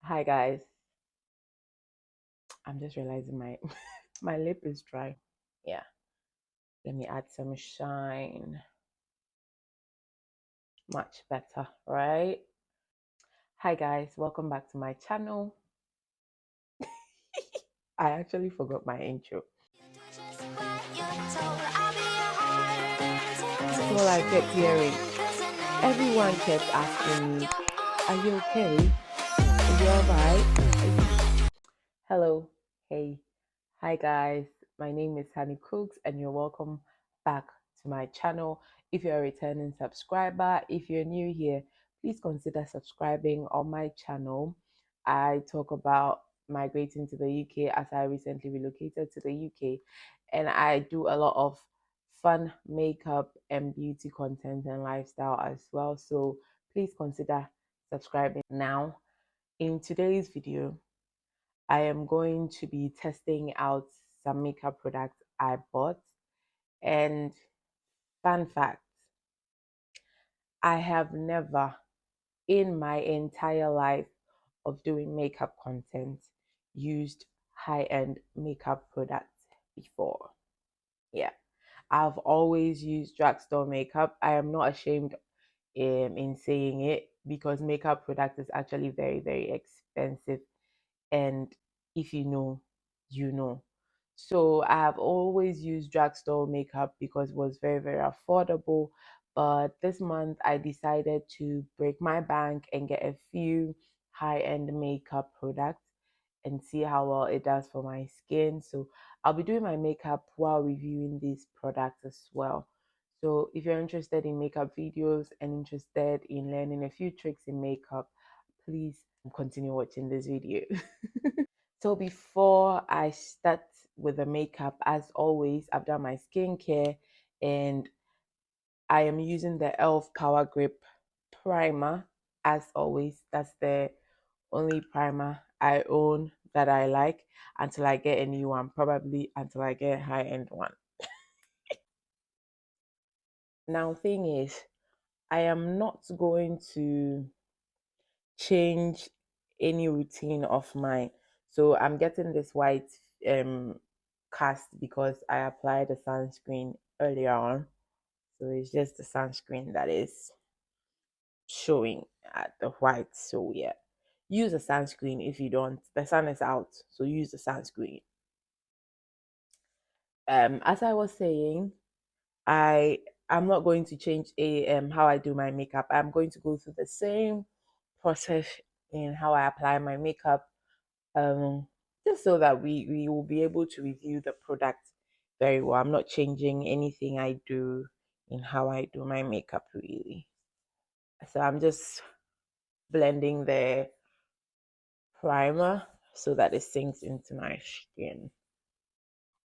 Hi guys, I'm just realizing my my lip is dry. Yeah, let me add some shine. Much better, right? Hi guys, welcome back to my channel. I actually forgot my intro. That's all I kept hearing. Everyone kept asking me, "Are you okay? Are you alright?" Hello, hey, hi guys. My name is Honey Cooks, and you're welcome back to my channel. If you're a returning subscriber, if you're new here, please consider subscribing on my channel. I talk about migrating to the UK as I recently relocated to the UK, and I do a lot of fun makeup and beauty content and lifestyle as well. So please consider subscribing now. In today's video, I am going to be testing out some makeup products I bought. And fun fact, I have never in my entire life of doing makeup content used high-end makeup products before. Yeah, I've always used drugstore makeup. I am not ashamed in saying it because makeup product is actually very, very expensive. And if you know, you know. So I have always used drugstore makeup because it was very, very affordable. But this month I decided to break my bank and get a few high-end makeup products and see how well it does for my skin. So I'll be doing my makeup while reviewing these products as well. So if you're interested in makeup videos and interested in learning a few tricks in makeup, please continue watching this video. So before I start with the makeup, as always, I've done my skincare and I am using the e.l.f. Power Grip primer. As always, that's the only primer I own that I like until I get a new one, probably until I get a high-end one. Now, thing is, I am not going to change any routine of mine. So I'm getting this white um cast because I applied the sunscreen earlier on. So it's just the sunscreen that is showing at the white. So yeah. Use a sunscreen if you don't. The sun is out, so use the sunscreen. As I was saying, I I'm not going to change how I do my makeup. I'm going to go through the same process in how I apply my makeup, um, just so that we will be able to review the product very well. I'm not changing anything I do in how I do my makeup really. So I'm just blending the primer so that it sinks into my skin.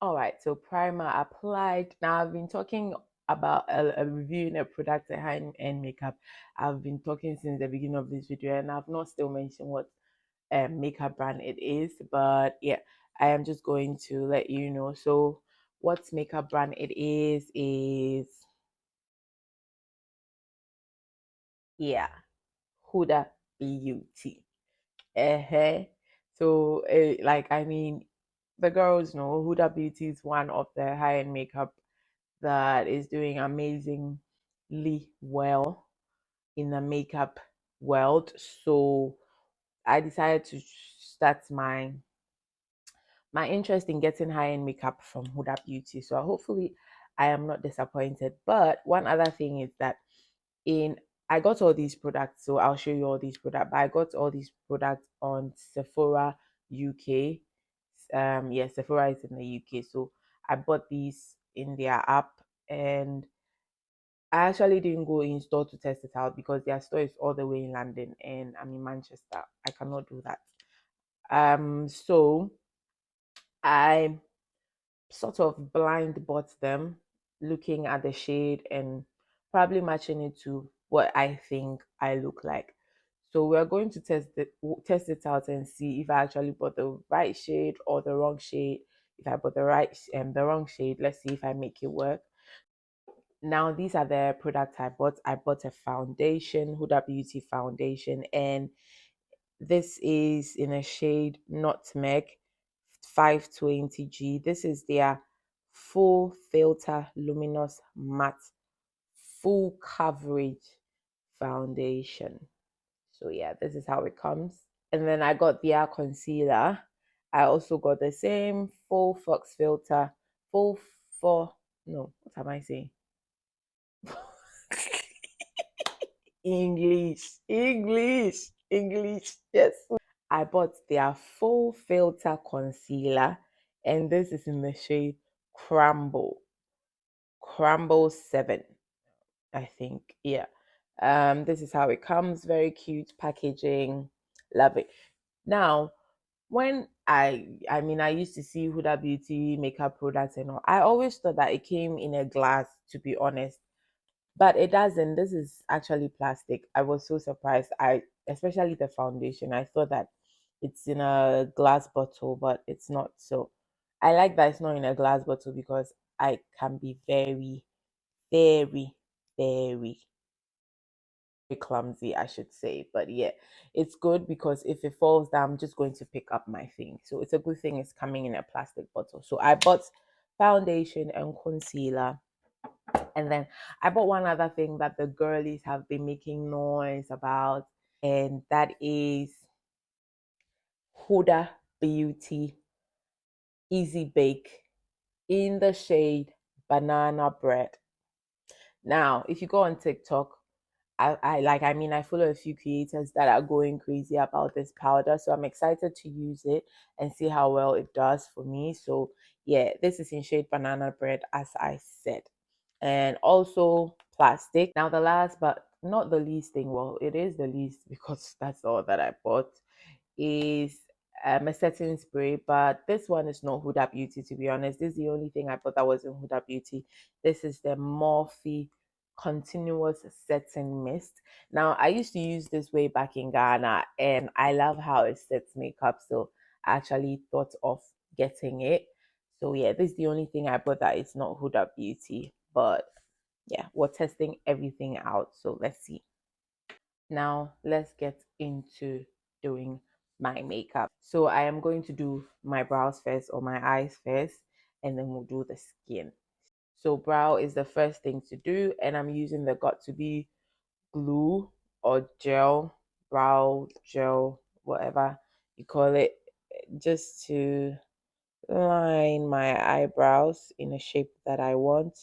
All right, so primer applied. Now I've been talking about reviewing a product, a high-end makeup. I've been talking since the beginning of this video, and I've not still mentioned what makeup brand it is, but yeah, I am just going to let you know. So what makeup brand it is yeah, Huda Beauty. So like I mean, the girls know Huda Beauty is one of the high-end makeup that is doing amazingly well in the makeup world. So I decided to start my interest in getting high-end makeup from Huda Beauty. So hopefully I am not disappointed. But one other thing is that in I got all these products, so I'll show you all these products. But I got all these products on Sephora UK. Yes, Sephora is in the UK. So I bought these in their app, and I actually didn't go in store to test it out because their store is all the way in London and I'm in Manchester. I cannot do that. So I sort of blind bought them, looking at the shade and probably matching it to what I think I look like. So we're going to test it out and see if I actually bought the right shade or the wrong shade. If I bought the wrong shade, let's see if I make it work. Now these are the products I bought. I bought a foundation, Huda Beauty foundation, and This is in a shade Nutmeg 520G. This is their full filter luminous matte full coverage foundation. So yeah, this is how it comes. And then I got their concealer. I also got the same full fox filter, full for no, what am I saying? English. Yes. I bought their full filter concealer, and this is in the shade Crumble. Crumble 7, I think. Yeah. This is how it comes. Very cute packaging. Love it. Now, when I mean I used to see Huda Beauty makeup products and all, I always thought that it came in a glass, to be honest. But it doesn't. This is actually plastic. I was so surprised. I especially the foundation. I thought that it's in a glass bottle, but it's not. So I like that it's not in a glass bottle because I can be very, very, very clumsy, I should say. But yeah, it's good because if it falls down, I'm just going to pick up my thing. So it's a good thing it's coming in a plastic bottle. So I bought foundation and concealer. And then I bought one other thing that the girlies have been making noise about, and that is Huda Beauty Easy Bake in the shade Banana Bread. Now, if you go on TikTok, I follow a few creators that are going crazy about this powder, so I'm excited to use it and see how well it does for me. So yeah, this is in shade Banana Bread, as I said, and also plastic. Now the last but not the least thing, well, it is the least because that's all that I bought, is a setting spray, but this one is not Huda Beauty, to be honest. This is the only thing I bought that wasn't Huda Beauty. This is the Morphe Continuous Setting Mist. Now, I used to use this way back in Ghana, and I love how it sets makeup, so I actually thought of getting it. So yeah, this is the only thing I bought that is not Huda Beauty, but yeah, we're testing everything out, so let's see. Now let's get into doing my makeup. So I am going to do my brows first or my eyes first, and then we'll do the skin. So brow is the first thing to do, and I'm using the got2b glue or gel, brow gel, whatever you call it, just to line my eyebrows in a shape that I want.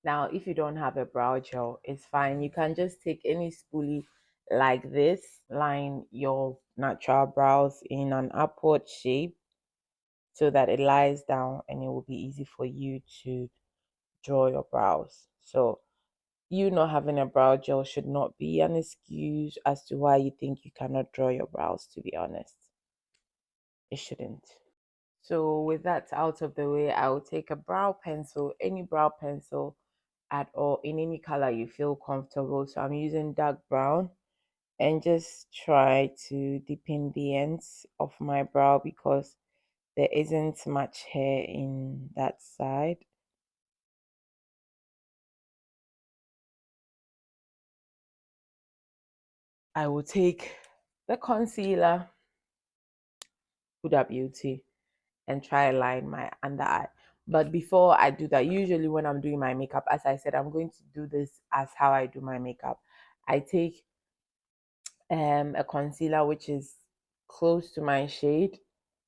Now, if you don't have a brow gel, it's fine. You can just take any spoolie like this, line your natural brows in an upward shape so that it lies down and it will be easy for you to draw your brows. So, you not having a brow gel should not be an excuse as to why you think you cannot draw your brows, to be honest. It shouldn't. So, with that out of the way, I will take a brow pencil, any brow pencil at all, in any color you feel comfortable. So I'm using dark brown, and just try to deepen the ends of my brow because there isn't much hair in that side. I will take the concealer, Huda Beauty, and try line my under eye. But before I do that, usually when I'm doing my makeup, as I said, I'm going to do this as how I do my makeup. I take a concealer which is close to my shade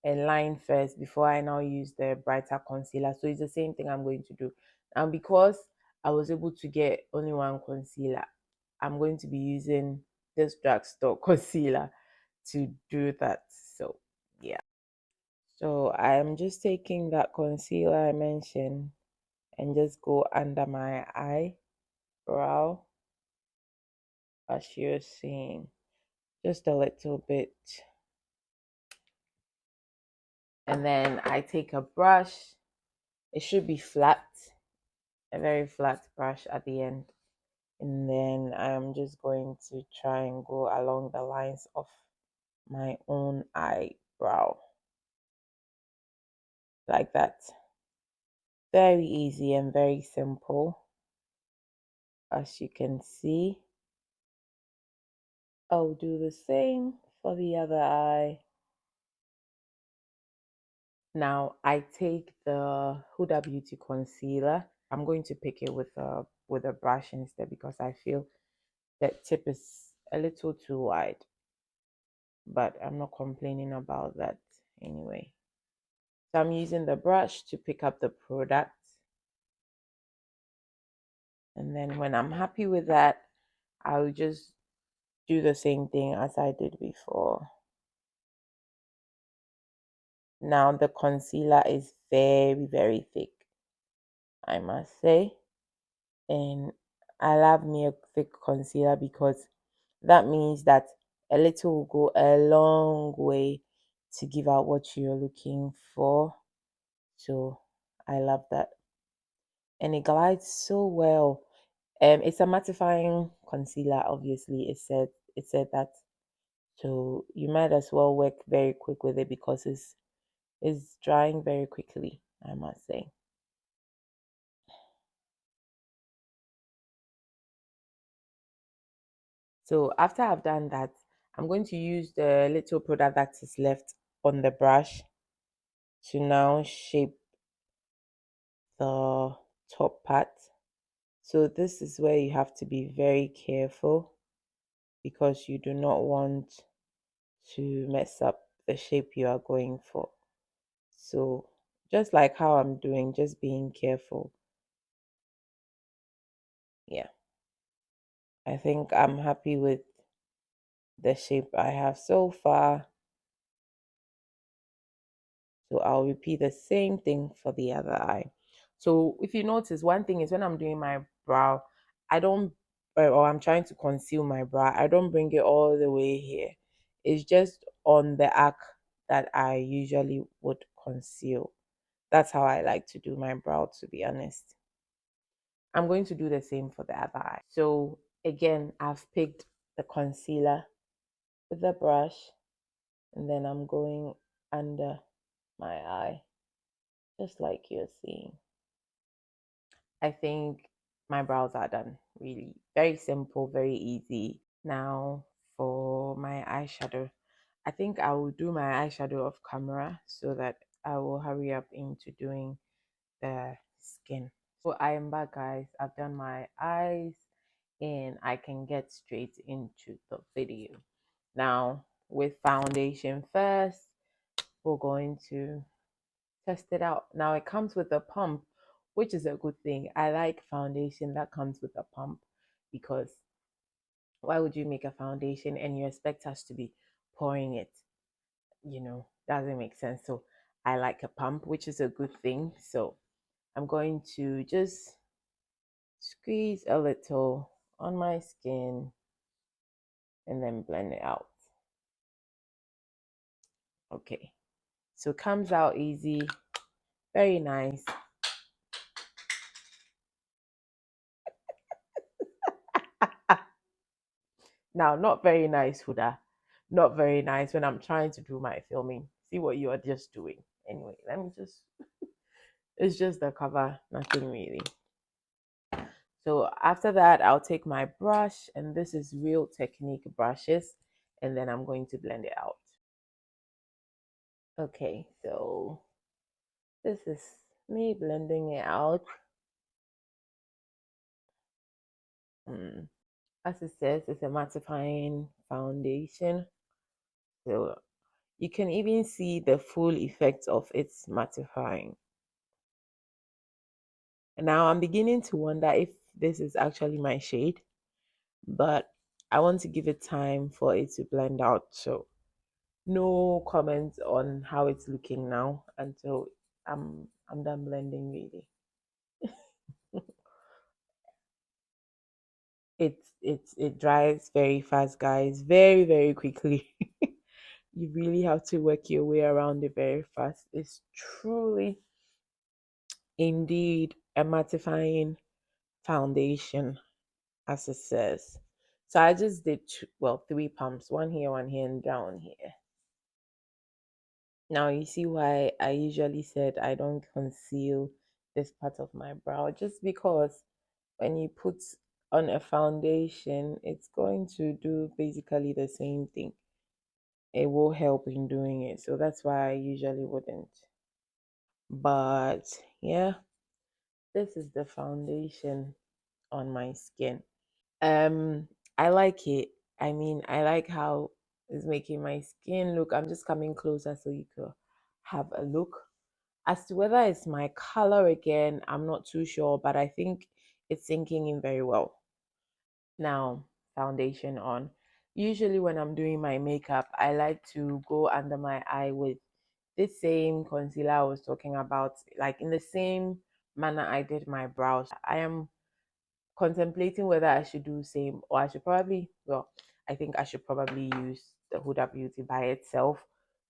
and line first before I now use the brighter concealer. So it's the same thing I'm going to do. And because I was able to get only one concealer, I'm going to be using this drugstore concealer to do that. So yeah. So I'm just taking that concealer I mentioned and just go under my eyebrow, as you're seeing, just a little bit. And then I take a brush. It should be flat, a very flat brush at the end. And then I'm just going to try and go along the lines of my own eyebrow, like that. Very easy and very simple, as you can see. I'll do the same for the other eye. Now I take the Huda Beauty concealer. I'm going to pick it with a brush instead because I feel that tip is a little too wide. But I'm not complaining about that anyway. So I'm using the brush to pick up the product. And then when I'm happy with that, I'll just do the same thing as I did before. Now the concealer is very, very thick, I must say. And I love me a thick concealer because that means that a little will go a long way to give out what you're looking for. So I love that. And it glides so well. It's a mattifying concealer, obviously. It said that. So you might as well work very quick with it because it's drying very quickly, I must say. So after I've done that, I'm going to use the little product that is left on the brush to now shape the top part. So this is where you have to be very careful because you do not want to mess up the shape you are going for. So just like how I'm doing, just being careful. Yeah, I think I'm happy with the shape I have so far. So I'll repeat the same thing for the other eye. So if you notice, one thing is when I'm doing my brow, I don't, or I'm trying to conceal my brow, I don't bring it all the way here. It's just on the arc that I usually would conceal. That's how I like to do my brow, to be honest. I'm going to do the same for the other eye. So again, I've picked the concealer with the brush, and then I'm going under my eye, just like you're seeing. I think my brows are done. Really, very simple, very easy. Now for my eyeshadow, I think I will do my eyeshadow off camera so that I will hurry up into doing the skin. So I am back, guys. I've done my eyes and I can get straight into the video. Now with foundation first, we're going to test it out. Now it comes with a pump, which is a good thing. I like foundation that comes with a pump because why would you make a foundation and you expect us to be pouring it? Doesn't make sense. So I like a pump, which is a good thing. So I'm going to just squeeze a little on my skin and then blend it out. Okay, so it comes out easy, very nice. Now, not very nice, Huda. Not very nice when I'm trying to do my filming. See what you are just doing. Anyway, let me just, it's just the cover, nothing really. So after that, I'll take my brush, and this is Real Technique brushes, and then I'm going to blend it out. Okay, so this is me blending it out. As it says, it's a mattifying foundation. So you can even see the full effect of its mattifying. And now I'm beginning to wonder if this is actually my shade, but I want to give it time for it to blend out. So no comments on how it's looking now until I'm done blending really. It dries very fast, guys, very, very quickly. You really have to work your way around it very fast. It's truly indeed a mattifying foundation, as it says. So I just did three pumps, one here, and down here. Now you see why I usually said I don't conceal this part of my brow, just because when you put on a foundation, it's going to do basically the same thing. it will help in doing it. So that's why I usually wouldn't. But yeah, this is the foundation on my skin. Um, I like it. I mean, I like how it's making my skin look. I'm just coming closer so you could have a look. As to whether it's my color again, I'm not too sure, but I think it's sinking in very well. Now, foundation on. Usually, when I'm doing my makeup, I like to go under my eye with this same concealer I was talking about, like in the same manner I did my brows. I am contemplating whether I should do same or I should probably, well, I think I should probably use the Huda Beauty by itself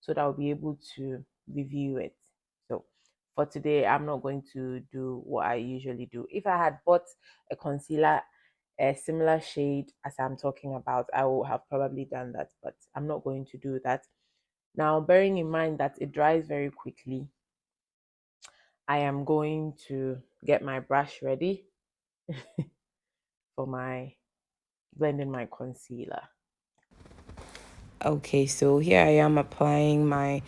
so that I'll be able to review it. So for today, I'm not going to do what I usually do. If I had bought a concealer, a similar shade as I'm talking about, I would have probably done that, but I'm not going to do that. Now, bearing in mind that it dries very quickly, I am going to get my brush ready for my blending my concealer. Okay, so here I am applying my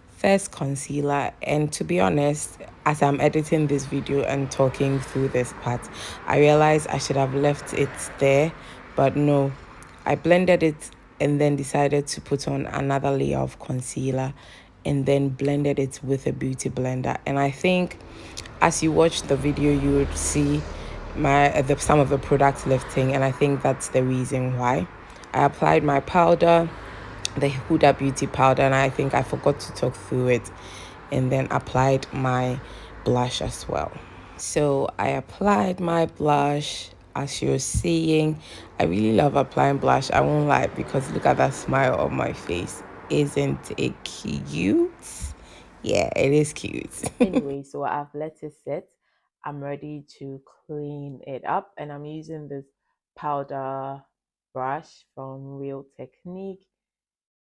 first concealer, and to be honest, as I'm editing this video and talking through this part, I realized I should have left it there, but no, I blended it and then decided to put on another layer of concealer and then blended it with a beauty blender. And I think as you watch the video, you would see some of the product lifting, and I think that's the reason why. I applied my powder, the Huda Beauty powder, and I think I forgot to talk through it, and then applied my blush as well. So I applied my blush. As you're seeing, I really love applying blush. I won't lie, because look at that smile on my face. Isn't it cute? Yeah, it is cute. Anyway, so I've let it sit. I'm ready to clean it up, and I'm using this powder brush from Real Technique.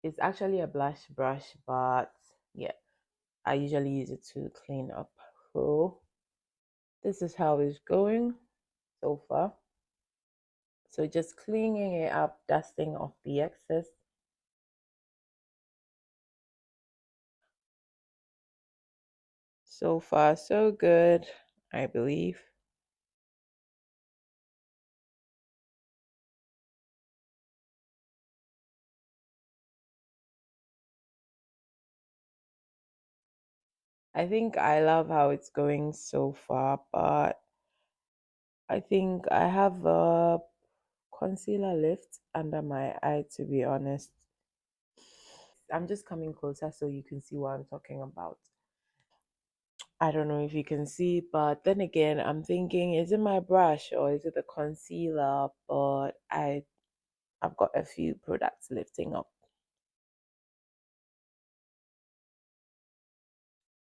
It's actually a blush brush, but yeah, I usually use it to clean up. So this is how it's going so far. So just cleaning it up, dusting off the excess. So far, so good, I believe. I think I love how it's going so far, but I think I have a concealer lift under my eye, to be honest. I'm just coming closer so you can see what I'm talking about. I don't know if you can see, but then again, I'm thinking, is it my brush or is it the concealer? But I've got a few products lifting up.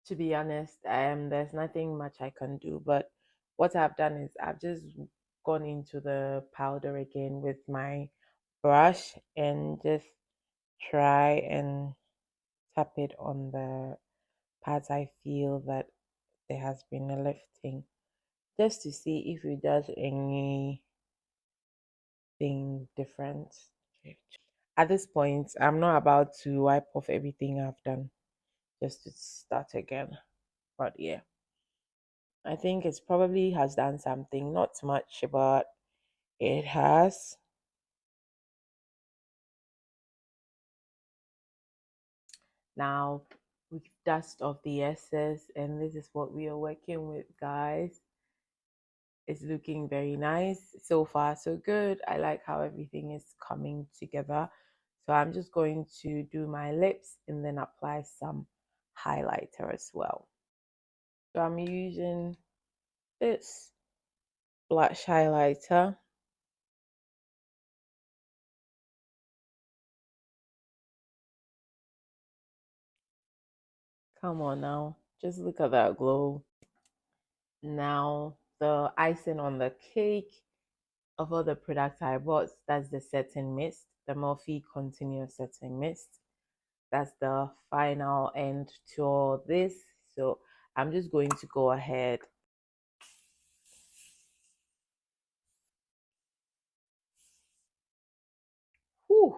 To be honest, there's nothing much I can do. But what I've done is I've just gone into the powder again with my brush and just try and tap it on the parts I feel that there has been a lifting, just to see if it does anything different. At this point, I'm not about to wipe off everything I've done just to start again. But yeah, I think it's probably has done something, not much, but it has. Now we've dust off the excess, and this is what we are working with, guys. It's looking very nice. So far, so good. I like how everything is coming together. So I'm just going to do my lips and then apply some highlighter as well. So I'm using this blush highlighter. Come on now. Just look at that glow. Now, the icing on the cake of all the products I bought, that's the setting mist, the Morphe Continuous Setting Mist. That's the final end to all this. So I'm just going to go ahead. Whew.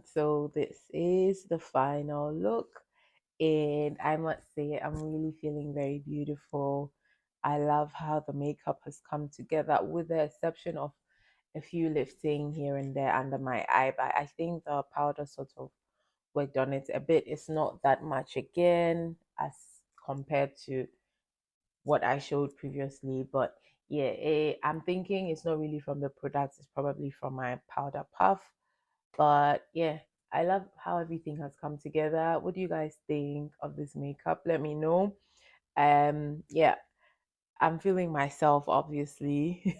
So this is the final look, and I must say I'm really feeling very beautiful. I love how the makeup has come together, with the exception of a few lifting here and there under my eye, but I think the powder sort of worked on it a bit. It's not that much again as compared to what I showed previously, but yeah, I'm thinking it's not really from the products, it's probably from my powder puff. But yeah, I love how everything has come together. What do you guys think of this makeup? Let me know. Yeah, I'm feeling myself, obviously.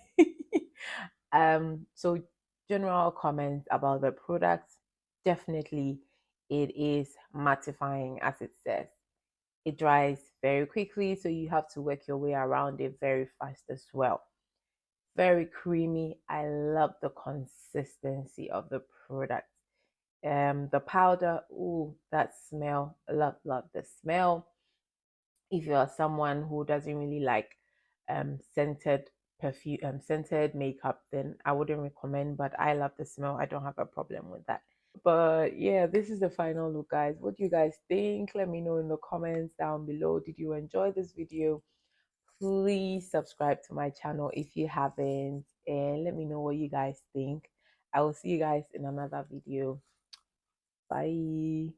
So general comments about the product. Definitely it is mattifying, as it says. It dries very quickly, so you have to work your way around it very fast as well. Very creamy. I love the consistency of the product. The powder, ooh, that smell. Love the smell. If you are someone who doesn't really like scented perfume, scented makeup, then I wouldn't recommend, but I love the smell. I don't have a problem with that. But yeah, this is the final look, guys. What do you guys think? Let me know in the comments down below. Did you enjoy this video? Please subscribe to my channel if you haven't, and let me know what you guys think. I will see you guys in another video. Bye.